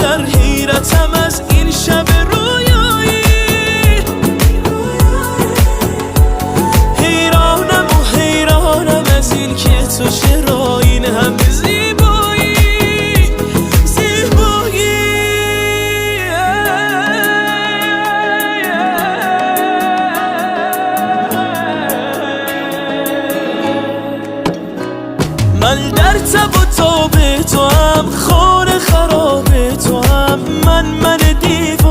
در حیرتم از این شب رویایی. حیرانم از این که تو چرا این همه زیبایی. من در تب و تاب تو هم، خانه خراب تو هم، من دیو